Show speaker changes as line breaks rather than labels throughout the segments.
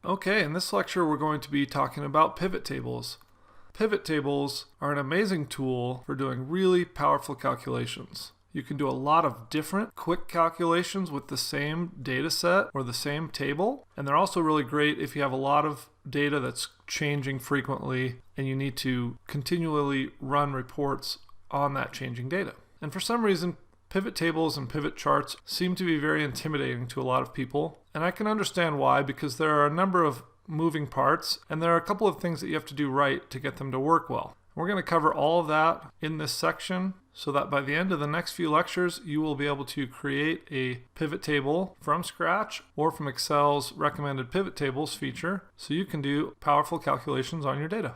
Okay, in this lecture we're going to be talking about pivot tables. Pivot tables are an amazing tool for doing really powerful calculations. You can do a lot of different quick calculations with the same data set or the same table, and they're also really great if you have a lot of data that's changing frequently and you need to continually run reports on that changing data. And for some reason, pivot tables and pivot charts seem to be very intimidating to a lot of people, and I can understand why, because there are a number of moving parts and there are a couple of things that you have to do right to get them to work well. We're going to cover all of that in this section so that by the end of the next few lectures you will be able to create a pivot table from scratch or from Excel's recommended pivot tables feature so you can do powerful calculations on your data.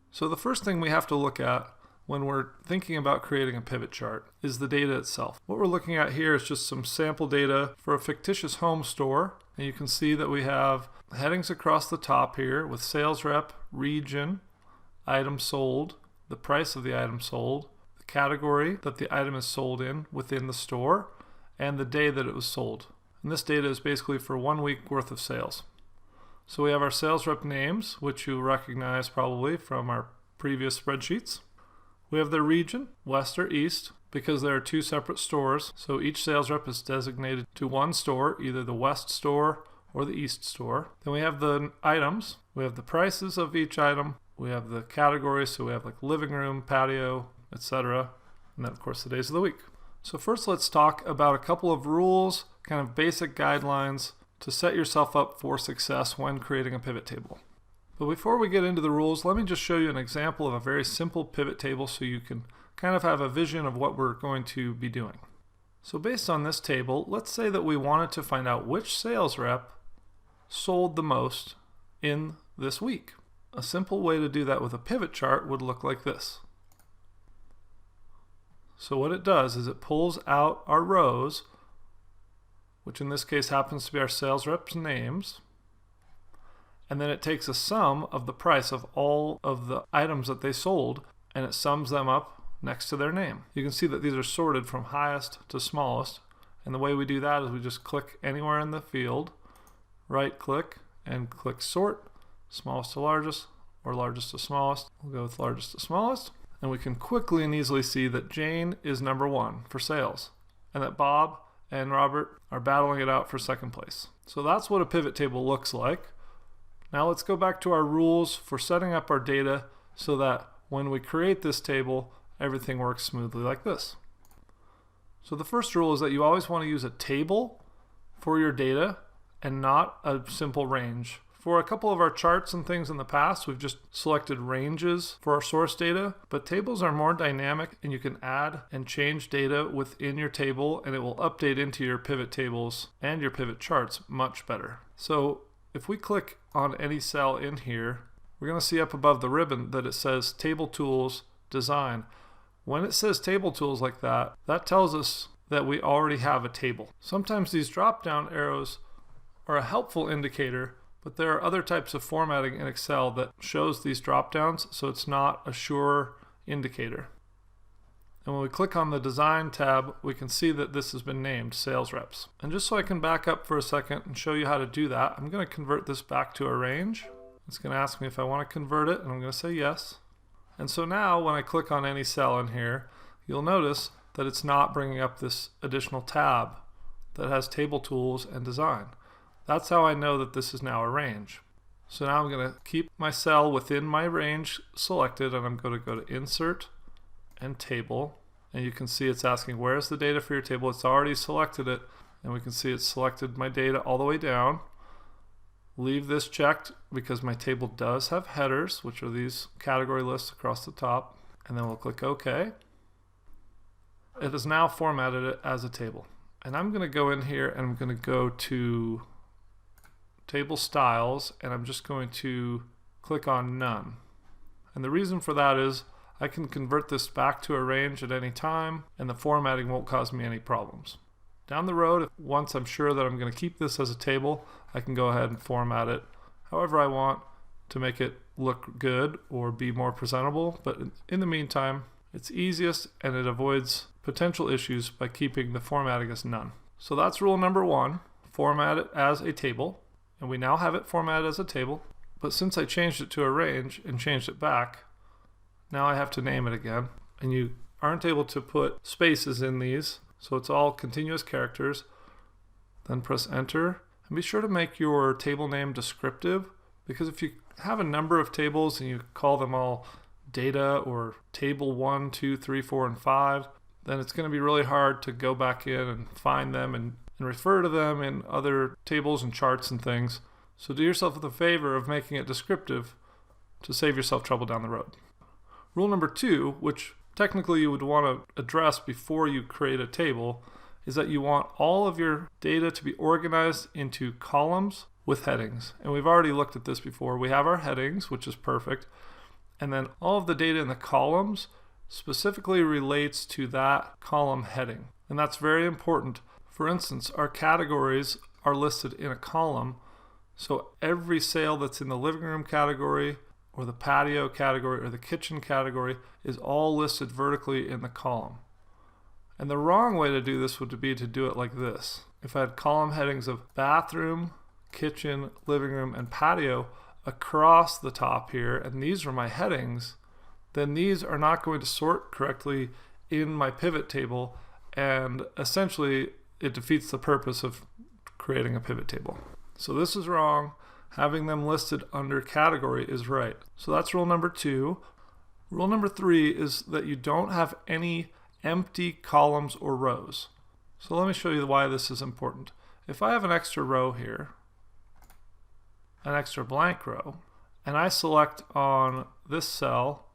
So the first thing we have to look at when we're thinking about creating a pivot chart is the data itself. What we're looking at here is just some sample data for a fictitious home store, and you can see that we have headings across the top here with sales rep, region, item sold, the price of the item sold, the category that the item is sold in within the store, and the day that it was sold. And this data is basically for 1 week worth of sales. So we have our sales rep names, which you recognize probably from our previous spreadsheets. We have the region, west or east, because there are two separate stores, so each sales rep is designated to one store, either the west store or the east store. Then we have the items, we have the prices of each item, we have the categories, so we have like living room, patio, etc., and then of course the days of the week. So first let's talk about a couple of rules, kind of basic guidelines to set yourself up for success when creating a pivot table. But before we get into the rules, let me just show you an example of a very simple pivot table so you can kind of have a vision of what we're going to be doing. So based on this table, let's say that we wanted to find out which sales rep sold the most in this week. A simple way to do that with a pivot chart would look like this. So what it does is it pulls out our rows, which in this case happens to be our sales reps' names, and then it takes a sum of the price of all of the items that they sold, and it sums them up next to their name. You can see that these are sorted from highest to smallest, and the way we do that is we just click anywhere in the field, right click, and click sort, smallest to largest, or largest to smallest. We'll go with largest to smallest, and we can quickly and easily see that Jane is number 1 for sales, and that Bob and Robert are battling it out for second place. So that's what a pivot table looks like. Now let's go back to our rules for setting up our data so that when we create this table, everything works smoothly like this. So the first rule is that you always want to use a table for your data and not a simple range. For a couple of our charts and things in the past, we've just selected ranges for our source data, but tables are more dynamic and you can add and change data within your table and it will update into your pivot tables and your pivot charts much better. So if we click on any cell in here, we're going to see up above the ribbon that it says Table Tools Design. When it says Table Tools like that, that tells us that we already have a table. Sometimes these drop-down arrows are a helpful indicator, but there are other types of formatting in Excel that shows these drop-downs, so it's not a sure indicator. And when we click on the Design tab, we can see that this has been named Sales Reps. And just so I can back up for a second and show you how to do that, I'm going to convert this back to a range. It's going to ask me if I want to convert it, and I'm going to say yes. And so now when I click on any cell in here, you'll notice that it's not bringing up this additional tab that has Table Tools and Design. That's how I know that this is now a range. So now I'm going to keep my cell within my range selected, and I'm going to go to Insert and Table, and you can see it's asking where's the data for your table. It's already selected it, and we can see it's selected my data all the way down. Leave this checked because my table does have headers, which are these category lists across the top, and then we'll click OK. It has now formatted it as a table, and I'm going to go in here and I'm going to go to Table Styles, and I'm just going to click on None. And the reason for that is I can convert this back to a range at any time, and the formatting won't cause me any problems. Down the road, once I'm sure that I'm going to keep this as a table, I can go ahead and format it however I want to make it look good or be more presentable. But in the meantime, it's easiest and it avoids potential issues by keeping the formatting as none. So that's rule number 1, format it as a table. And we now have it formatted as a table. But since I changed it to a range and changed it back, now I have to name it again. And you aren't able to put spaces in these, so it's all continuous characters. Then press enter. And be sure to make your table name descriptive, because if you have a number of tables and you call them all data or table 1, 2, 3, 4, and 5, then it's going to be really hard to go back in and find them and refer to them in other tables and charts and things. So do yourself the favor of making it descriptive to save yourself trouble down the road. Rule number 2, which technically you would want to address before you create a table, is that you want all of your data to be organized into columns with headings. And we've already looked at this before. We have our headings, which is perfect. And then all of the data in the columns specifically relates to that column heading. And that's very important. For instance, our categories are listed in a column. So every sale that's in the living room category or the patio category or the kitchen category is all listed vertically in the column. And the wrong way to do this would be to do it like this. If I had column headings of bathroom, kitchen, living room, and patio across the top here, and these are my headings, then these are not going to sort correctly in my pivot table, and essentially it defeats the purpose of creating a pivot table. So this is wrong. Having them listed under category is right. So that's rule number 2. Rule number 3 is that you don't have any empty columns or rows. So let me show you why this is important. If I have an extra row here, an extra blank row, and I select on this cell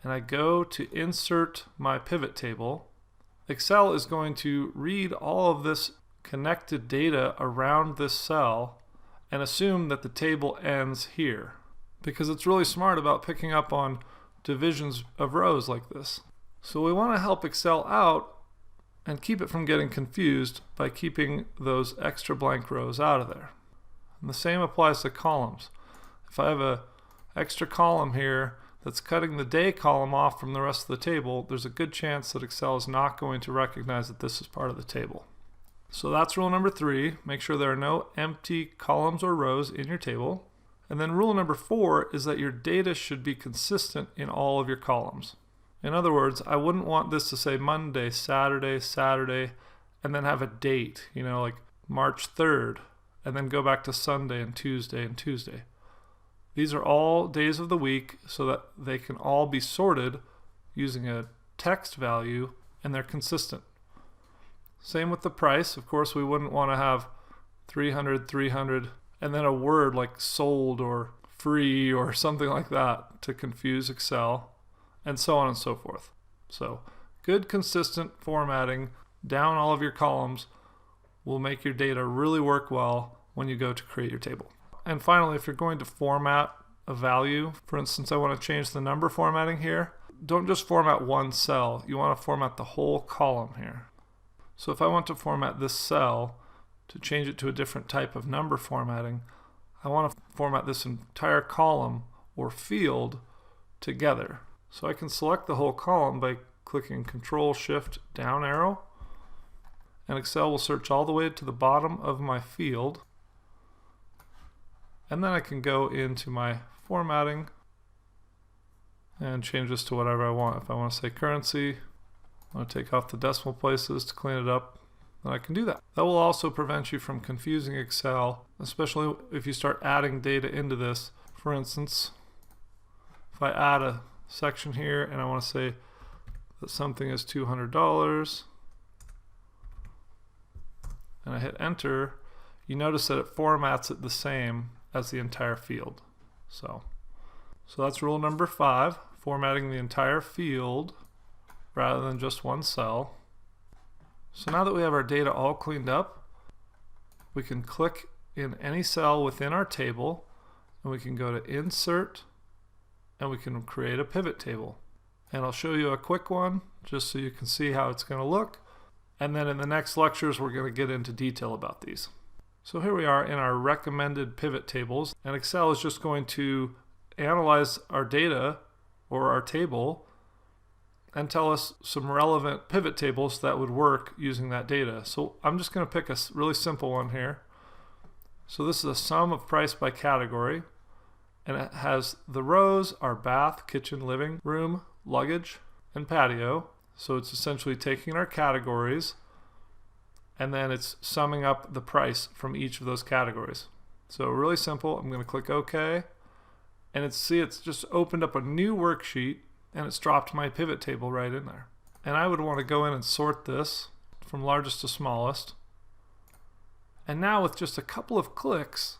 and I go to insert my pivot table, Excel is going to read all of this connected data around this cell and assume that the table ends here, because it's really smart about picking up on divisions of rows like this. So we want to help Excel out and keep it from getting confused by keeping those extra blank rows out of there. And the same applies to columns. If I have an extra column here that's cutting the day column off from the rest of the table, there's a good chance that Excel is not going to recognize that this is part of the table. So that's rule number 3. Make sure there are no empty columns or rows in your table. And then rule number 4 is that your data should be consistent in all of your columns. In other words, I wouldn't want this to say Monday, Saturday, Saturday, and then have a date, like March 3rd, and then go back to Sunday and Tuesday and Tuesday. These are all days of the week so that they can all be sorted using a text value, and they're consistent. Same with the price. Of course, we wouldn't want to have 300, 300, and then a word like sold or free or something like that to confuse Excel, and so on and so forth. So good consistent formatting down all of your columns will make your data really work well when you go to create your table. And finally, if you're going to format a value, for instance, I want to change the number formatting here, don't just format one cell. You want to format the whole column here. So if I want to format this cell to change it to a different type of number formatting, I want to format this entire column or field together. So I can select the whole column by clicking Control-Shift down arrow, and Excel will search all the way to the bottom of my field. And then I can go into my formatting and change this to whatever I want. If I want to say currency, I want to take off the decimal places to clean it up, then I can do that. That will also prevent you from confusing Excel, especially if you start adding data into this. For instance, if I add a section here and I want to say that something is $200 and I hit enter, you notice that it formats it the same as the entire field. So that's rule number 5, formatting the entire field rather than just one cell. So now that we have our data all cleaned up, we can click in any cell within our table and we can go to Insert and we can create a pivot table. And I'll show you a quick one just so you can see how it's going to look. And then in the next lectures we're going to get into detail about these. So here we are in our recommended pivot tables, and Excel is just going to analyze our data or our table and tell us some relevant pivot tables that would work using that data. So I'm just going to pick a really simple one here. So this is a sum of price by category, and it has the rows are bath, kitchen, living room, luggage, and patio. So it's essentially taking our categories and then it's summing up the price from each of those categories. So really simple. I'm going to click OK, and it's just opened up a new worksheet, and it's dropped my pivot table right in there. And I would want to go in and sort this from largest to smallest. And now with just a couple of clicks,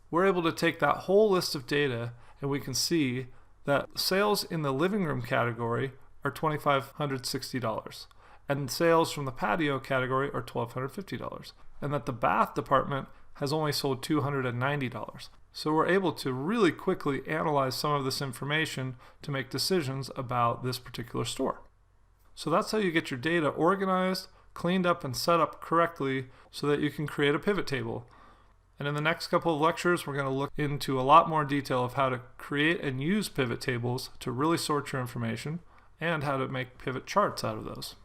we're able to take that whole list of data, and we can see that sales in the living room category are $2,560, and sales from the patio category are $1,250, and that the bath department has only sold $290. So we're able to really quickly analyze some of this information to make decisions about this particular store. So that's how you get your data organized, cleaned up, and set up correctly so that you can create a pivot table. And in the next couple of lectures, we're going to look into a lot more detail of how to create and use pivot tables to really sort your information, and how to make pivot charts out of those.